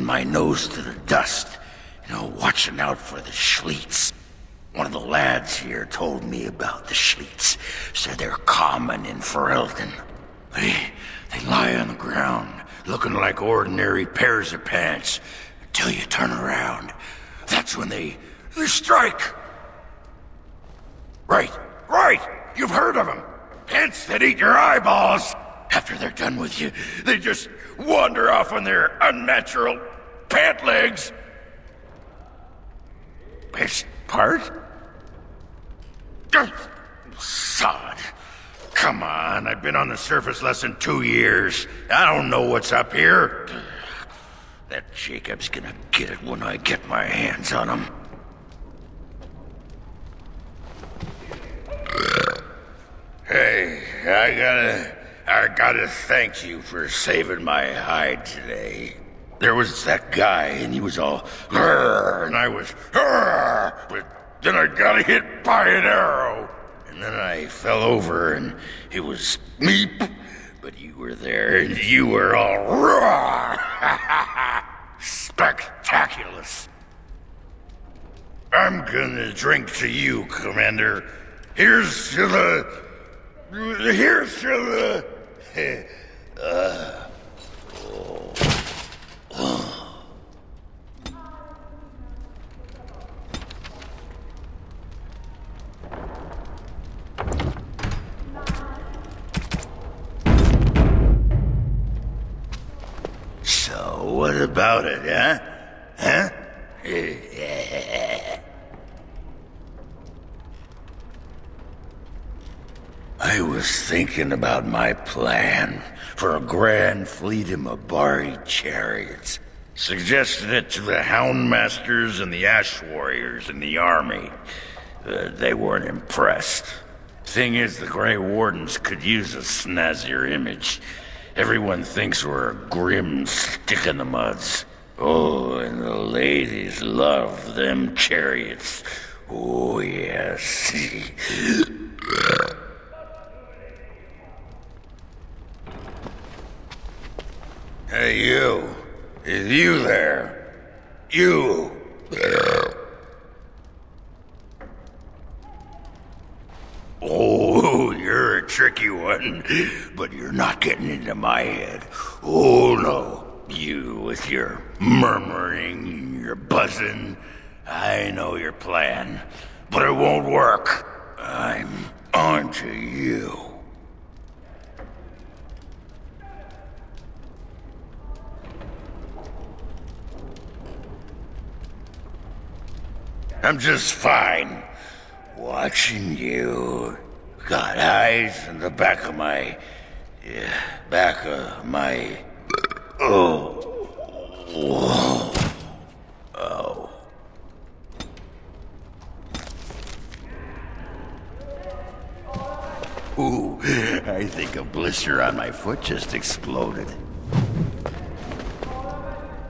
my nose to the dust, watching out for the Schliets. One of the lads here told me about the Schliets. Said they're common in Ferelden. They lie on the ground, looking like ordinary pairs of pants, until you turn around. That's when they strike. Right. You've heard of them. Pants that eat your eyeballs. After they're done with you, they just wander off on their unnatural pant legs. Best part? Sod. Come on, I've been on the surface less than 2 years. I don't know what's up here. That Jacob's gonna get it when I get my hands on him. Hey, I gotta thank you for saving my hide today. There was that guy, and he was all, and I was, but then I got hit by an arrow. And then I fell over, and it was meep, but you were there, and you were all, spectaculous. I'm gonna drink to you, Commander. Here's to the... So, what about it, huh? I was thinking about my plan for a grand fleet of Mabari chariots. Suggested it to the Houndmasters and the Ash Warriors in the army. They weren't impressed. Thing is, the Grey Wardens could use a snazzier image. Everyone thinks we're a grim stick-in-the-muds. Oh, and the ladies love them chariots. Oh, yes. Hey, you. Is you there? You. Oh, you're a tricky one, but you're not getting into my head. Oh, no. You with your murmuring, your buzzing. I know your plan, but it won't work. I'm onto you. I'm just fine. Watching you. Got eyes in the back of my... Oh. Ooh, I think a blister on my foot just exploded.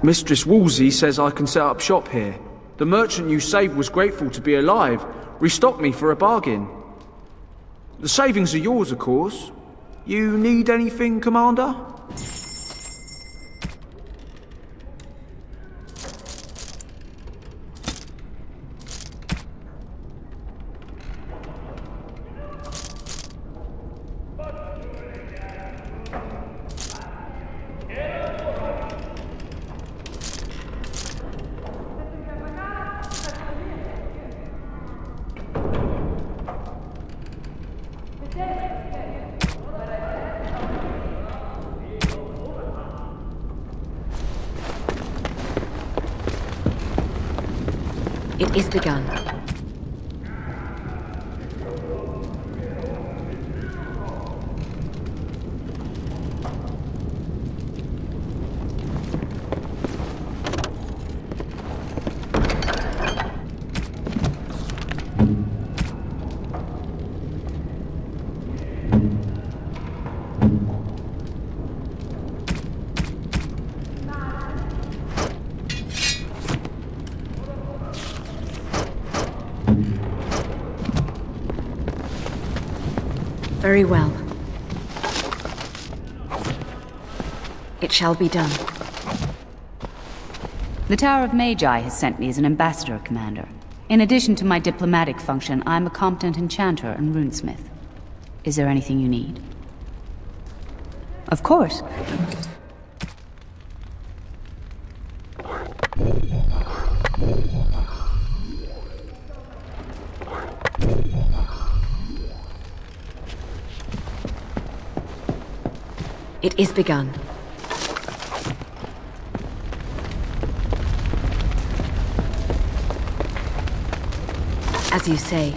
Mistress Wolsey says I can set up shop here. The merchant you saved was grateful to be alive, restocked me for a bargain. The savings are yours, of course. You need anything, Commander? It is begun. Very well. It shall be done. The Tower of Magi has sent me as an ambassador, Commander. In addition to my diplomatic function, I'm a competent enchanter and runesmith. Is there anything you need? Of course. It is begun. As you say.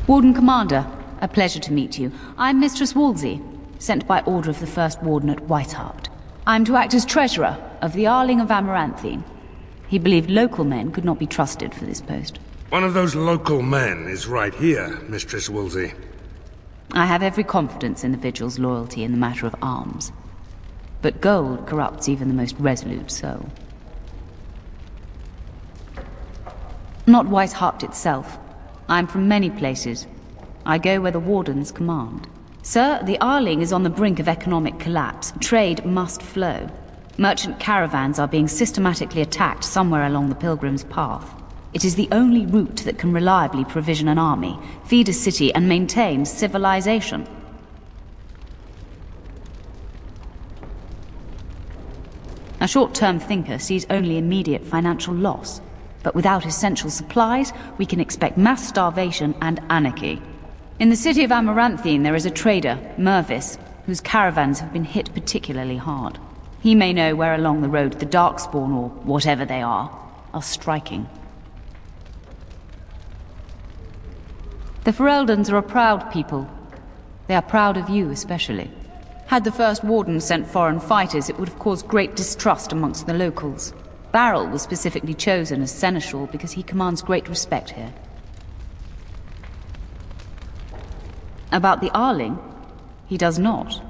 Warden Commander, a pleasure to meet you. I'm Mistress Wolsey, sent by order of the First Warden at Whitehart. I'm to act as treasurer of the Arling of Amaranthine. He believed local men could not be trusted for this post. One of those local men is right here, Mistress Wolsey. I have every confidence in the Vigil's loyalty in the matter of arms. But gold corrupts even the most resolute soul. Not Whitehart itself. I'm from many places. I go where the Wardens command. Sir, the Arling is on the brink of economic collapse. Trade must flow. Merchant caravans are being systematically attacked somewhere along the Pilgrim's Path. It is the only route that can reliably provision an army, feed a city, and maintain civilization. A short-term thinker sees only immediate financial loss. But without essential supplies, we can expect mass starvation and anarchy. In the city of Amaranthine, there is a trader, Mervis, whose caravans have been hit particularly hard. He may know where along the road the Darkspawn, or whatever they are striking. The Fereldans are a proud people. They are proud of you especially. Had the First Warden sent foreign fighters, it would have caused great distrust amongst the locals. Barrel was specifically chosen as seneschal because he commands great respect here. About the Arling, he does not.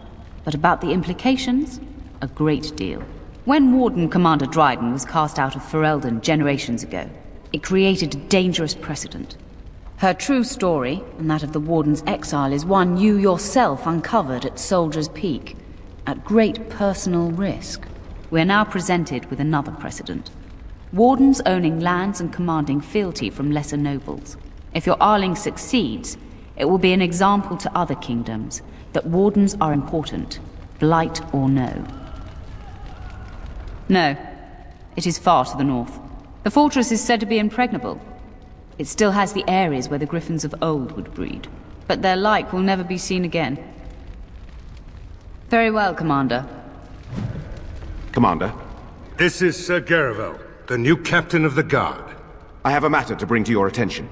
But about the implications, a great deal. When Warden Commander Dryden was cast out of Ferelden generations ago, it created a dangerous precedent. Her true story, and that of the Warden's exile, is one you yourself uncovered at Soldier's Peak, at great personal risk. We are now presented with another precedent. Wardens owning lands and commanding fealty from lesser nobles. If your Arling succeeds, it will be an example to other kingdoms that wardens are important, blight or no. No, it is far to the north. The fortress is said to be impregnable. It still has the areas where the griffins of old would breed, but their like will never be seen again. Very well, Commander. Commander? This is Sir Garavel, the new captain of the guard. I have a matter to bring to your attention.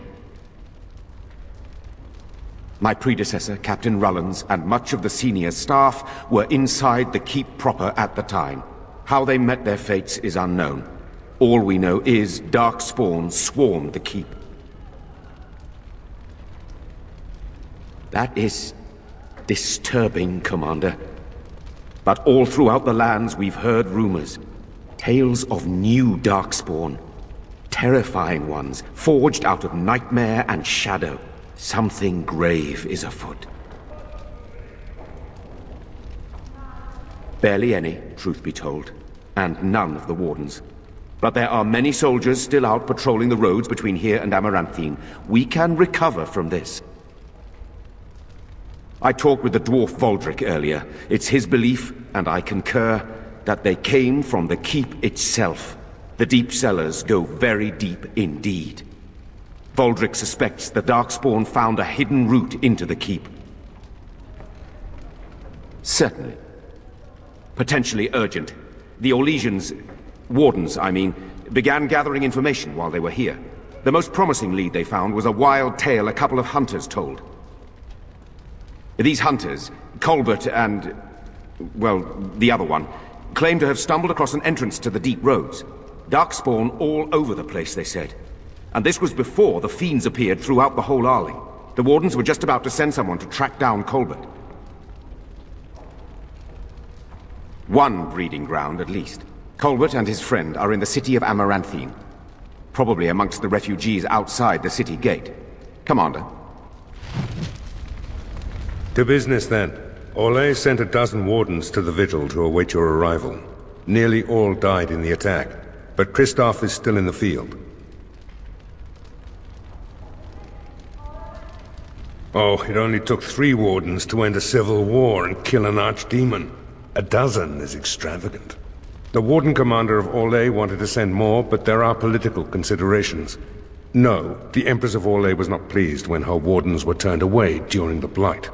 My predecessor, Captain Rullans, and much of the senior staff were inside the keep proper at the time. How they met their fates is unknown. All we know is Darkspawn swarmed the keep. That is disturbing, Commander. But all throughout the lands we've heard rumors. Tales of new Darkspawn. Terrifying ones, forged out of nightmare and shadow. Something grave is afoot. Barely any, truth be told, and none of the Wardens. But there are many soldiers still out patrolling the roads between here and Amaranthine. We can recover from this. I talked with the dwarf Voldric earlier. It's his belief, and I concur, that they came from the keep itself. The deep cellars go very deep indeed. Voldric suspects the Darkspawn found a hidden route into the keep. Certainly. Potentially urgent. The Orlesians, Wardens, I mean, began gathering information while they were here. The most promising lead they found was a wild tale a couple of hunters told. These hunters, Colbert and, well, the other one, claim to have stumbled across an entrance to the deep roads. Darkspawn all over the place, they said. And this was before the fiends appeared throughout the whole Arling. The Wardens were just about to send someone to track down Colbert. One breeding ground, at least. Colbert and his friend are in the city of Amaranthine. Probably amongst the refugees outside the city gate. Commander. To business, then. Orlais sent a dozen wardens to the vigil to await your arrival. Nearly all died in the attack, but Christoph is still in the field. Oh, it only took 3 wardens to end a civil war and kill an archdemon. A dozen is extravagant. The warden commander of Orlais wanted to send more, but there are political considerations. No, the Empress of Orlais was not pleased when her wardens were turned away during the Blight.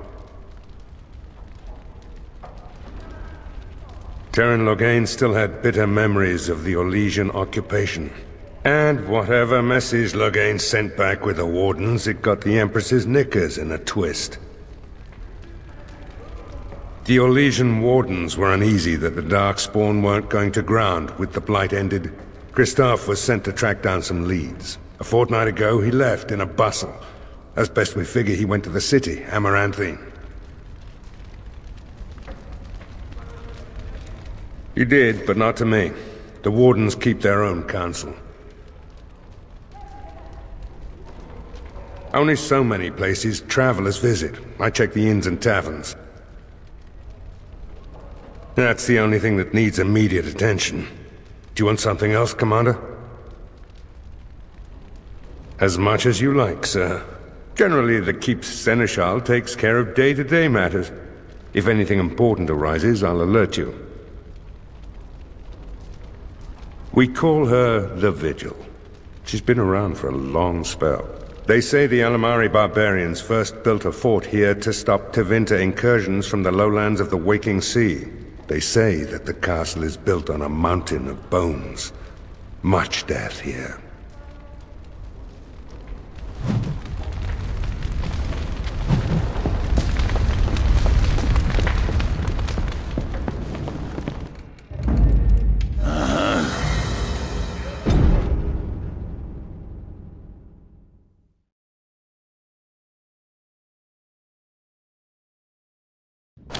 Terran Loghain still had bitter memories of the Orlesian occupation. And whatever message Loghain sent back with the wardens, it got the Empress's knickers in a twist. The Orlesian wardens were uneasy that the Darkspawn weren't going to ground with the Blight ended. Christoph was sent to track down some leads. A fortnight ago, he left in a bustle. As best we figure, he went to the city, Amaranthine. He did, but not to me. The wardens keep their own counsel. Only so many places travelers visit. I check the inns and taverns. That's the only thing that needs immediate attention. Do you want something else, Commander? As much as you like, sir. Generally, the Keep's Seneschal takes care of day-to-day matters. If anything important arises, I'll alert you. We call her the Vigil. She's been around for a long spell. They say the Alamari barbarians first built a fort here to stop Tevinter incursions from the lowlands of the Waking Sea. They say that the castle is built on a mountain of bones. Much death here.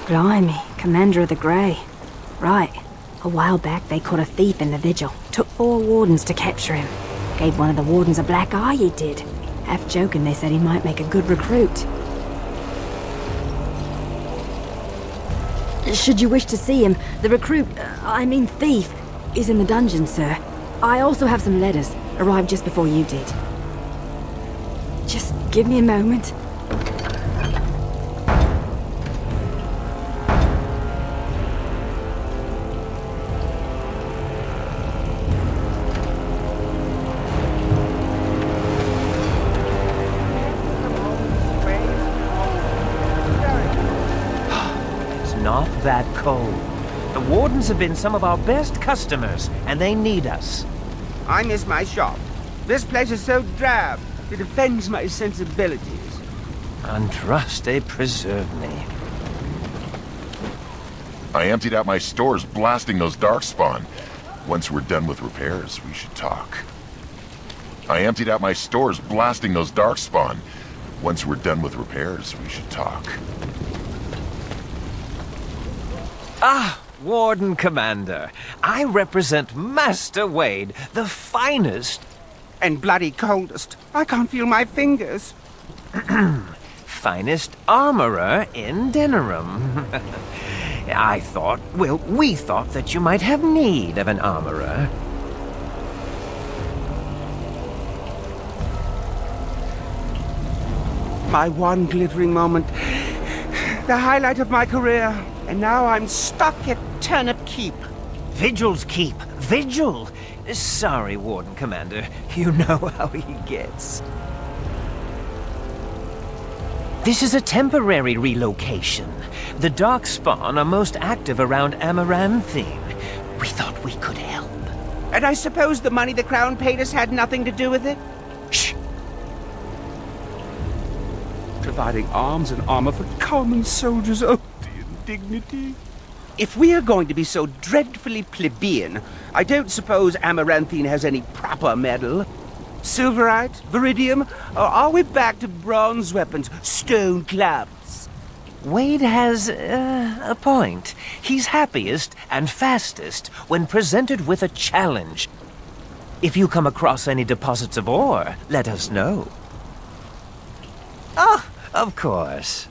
Blimey, Commander of the Grey. Right. A while back they caught a thief in the Vigil. Took 4 wardens to capture him. Gave one of the wardens a black eye, he did. Half joking, they said he might make a good recruit. Should you wish to see him, the recruit, thief, is in the dungeon, sir. I also have some letters. Arrived just before you did. Just give me a moment. Not that cold. The wardens have been some of our best customers, and they need us. I miss my shop. This place is so drab. It offends my sensibilities. Andraste preserve me. I emptied out my stores blasting those darkspawn. Once we're done with repairs, we should talk. I emptied out my stores blasting those darkspawn. Once we're done with repairs, we should talk. Ah, Warden Commander. I represent Master Wade, the finest... And bloody coldest. I can't feel my fingers. finest armorer in Denerim. we thought that you might have need of an armorer. My one glittering moment. The highlight of my career. And now I'm stuck at Turnip Keep. Vigil's Keep. Vigil! Sorry, Warden Commander. You know how he gets. This is a temporary relocation. The Darkspawn are most active around Amaranthine. We thought we could help. And I suppose the money the Crown paid us had nothing to do with it? Shh! Providing arms and armor for common soldiers. Oh, the indignity. If we are going to be so dreadfully plebeian, I don't suppose Amaranthine has any proper metal. Silverite? Viridium? Or are we back to bronze weapons, stone clubs? Wade has a point. He's happiest and fastest when presented with a challenge. If you come across any deposits of ore, let us know. Oh, of course.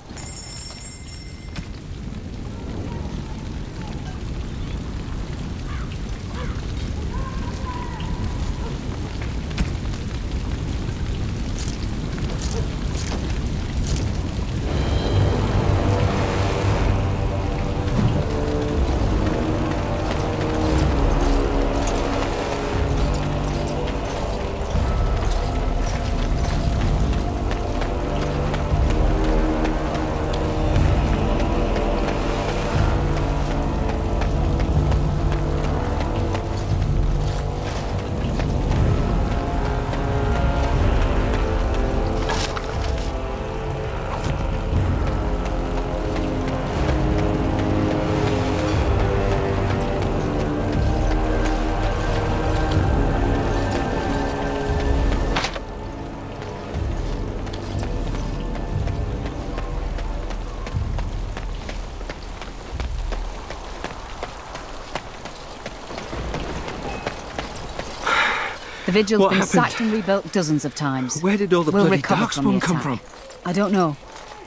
The Vigil's been happened? sacked and rebuilt dozens of times. Where did all the We'll bloody recover from the darkspawn come attack. from? I don't know.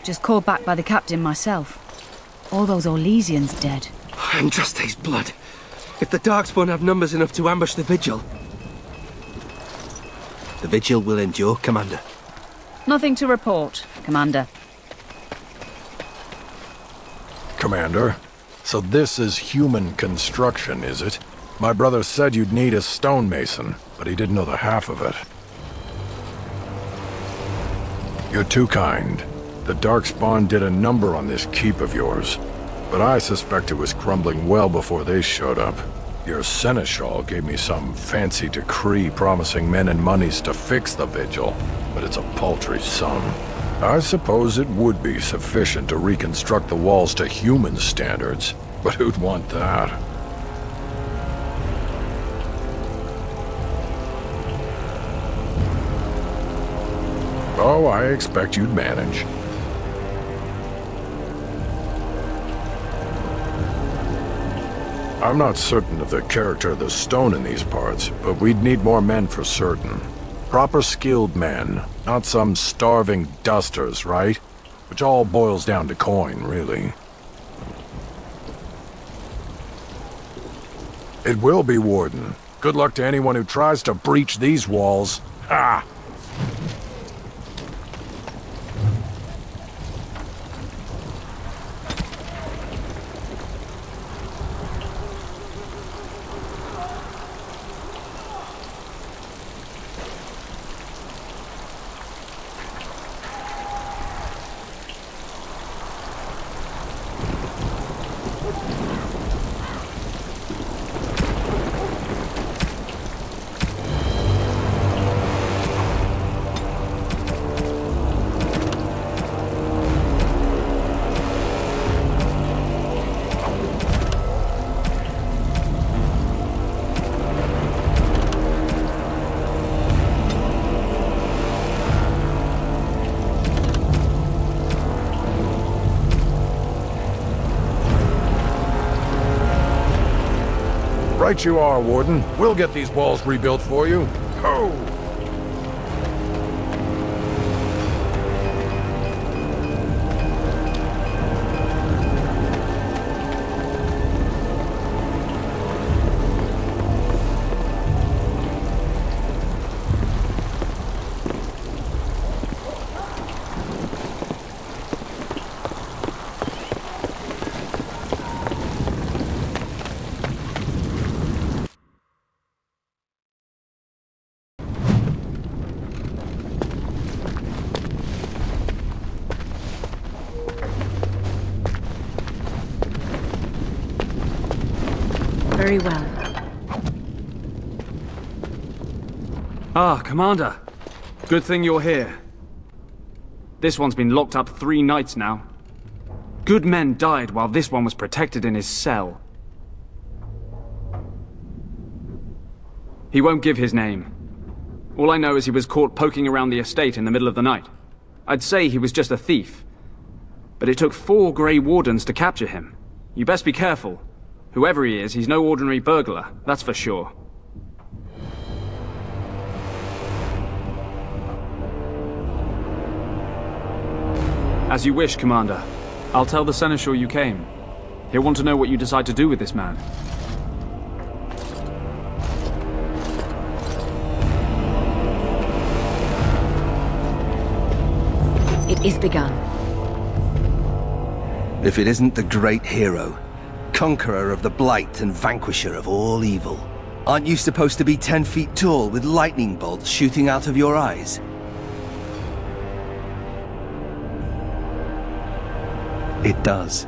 Just called back by the captain myself. All those Orlesians dead. And just his blood. If the darkspawn have numbers enough to ambush the Vigil... The Vigil will endure, Commander. Nothing to report, Commander. Commander, so this is human construction, is it? My brother said you'd need a stonemason, but he didn't know the half of it. You're too kind. The Darkspawn did a number on this keep of yours, but I suspect it was crumbling well before they showed up. Your seneschal gave me some fancy decree promising men and monies to fix the Vigil, but it's a paltry sum. I suppose it would be sufficient to reconstruct the walls to human standards, but who'd want that? Oh, I expect you'd manage. I'm not certain of the character of the stone in these parts, but we'd need more men for certain. Proper skilled men, not some starving dusters, right? Which all boils down to coin, really. It will be, Warden. Good luck to anyone who tries to breach these walls. Ha! Right you are, Warden. We'll get these walls rebuilt for you. Ho! Very well. Ah, Commander. Good thing you're here. This one's been locked up 3 nights now. Good men died while this one was protected in his cell. He won't give his name. All I know is he was caught poking around the estate in the middle of the night. I'd say he was just a thief. But it took 4 Grey Wardens to capture him. You best be careful. Whoever he is, he's no ordinary burglar, that's for sure. As you wish, Commander. I'll tell the Seneschal you came. He'll want to know what you decide to do with this man. It is begun. If it isn't the great hero, conqueror of the blight and vanquisher of all evil. Aren't you supposed to be 10 feet tall with lightning bolts shooting out of your eyes? It does.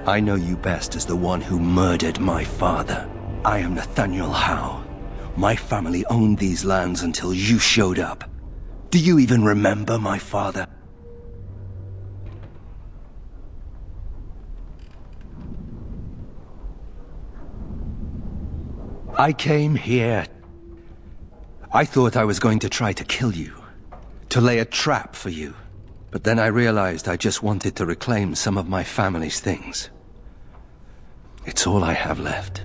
I know you best as the one who murdered my father. I am Nathaniel Howe. My family owned these lands until you showed up. Do you even remember my father? I came here. I thought I was going to try to kill you, to lay a trap for you. But then I realized I just wanted to reclaim some of my family's things. It's all I have left.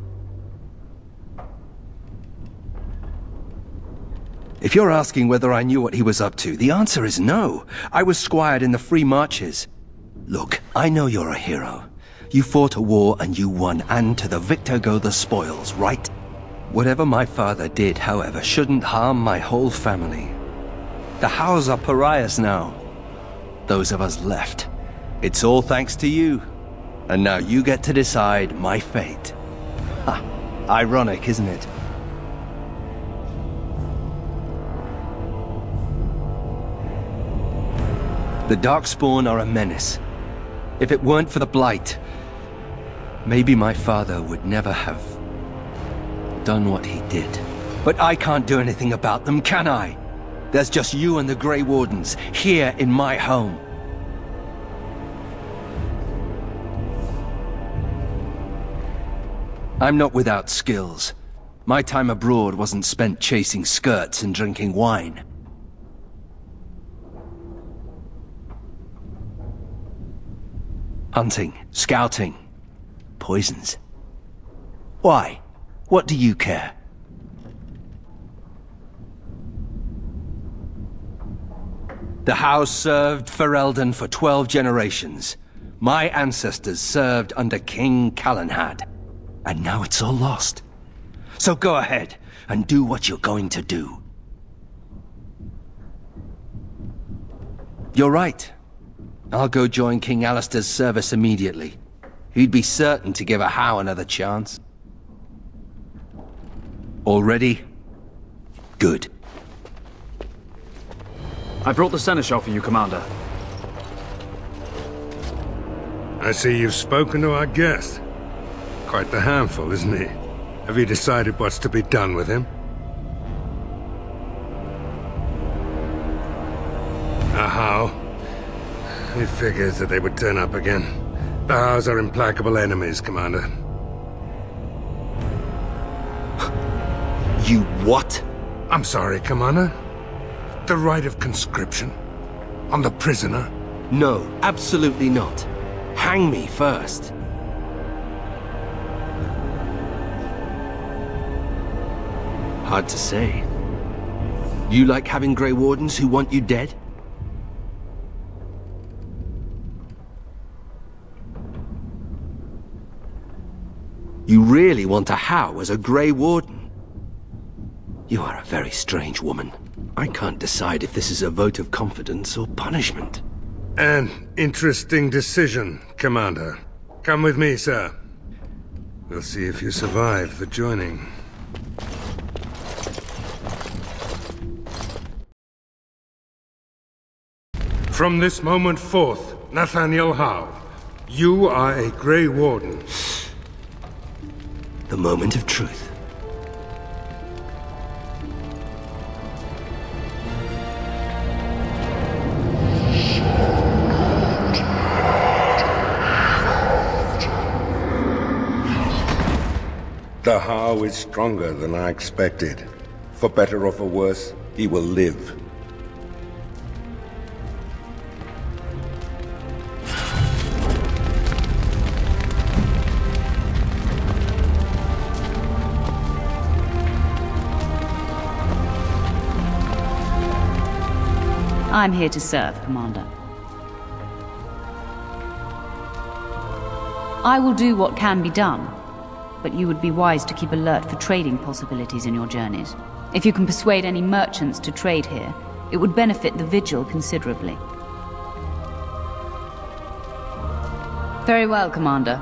If you're asking whether I knew what he was up to, the answer is no. I was squired in the Free Marches. Look, I know you're a hero. You fought a war and you won, and to the victor go the spoils, right? Whatever my father did, however, shouldn't harm my whole family. The Howes are pariahs now. Those of us left. It's all thanks to you. And now you get to decide my fate. Ha! Ironic, isn't it? The Darkspawn are a menace. If it weren't for the Blight, maybe my father would never have done what he did. But I can't do anything about them, can I? There's just you and the Grey Wardens, here in my home. I'm not without skills. My time abroad wasn't spent chasing skirts and drinking wine. Hunting, scouting, poisons. Why? What do you care? The house served Ferelden for 12 generations. My ancestors served under King Calenhad. And now it's all lost. So go ahead and do what you're going to do. You're right. I'll go join King Alistair's service immediately. He'd be certain to give a Howe another chance. All ready? Good. I brought the seneschal for you, Commander. I see you've spoken to our guest. Quite the handful, isn't he? Have you decided what's to be done with him? A Howe? It figures that they would turn up again. The Howes are implacable enemies, Commander. You what? I'm sorry, Commander. The right of conscription? On the prisoner? No, absolutely not. Hang me first. Hard to say. You like having Grey Wardens who want you dead? You really want a Howe as a Grey Warden? You are a very strange woman. I can't decide if this is a vote of confidence or punishment. An interesting decision, Commander. Come with me, sir. We'll see if you survive the joining. From this moment forth, Nathaniel Howe, you are a Grey Warden. The moment of truth. The Howe is stronger than I expected. For better or for worse, he will live. I'm here to serve, Commander. I will do what can be done, but you would be wise to keep alert for trading possibilities in your journeys. If you can persuade any merchants to trade here, it would benefit the Vigil considerably. Very well, Commander.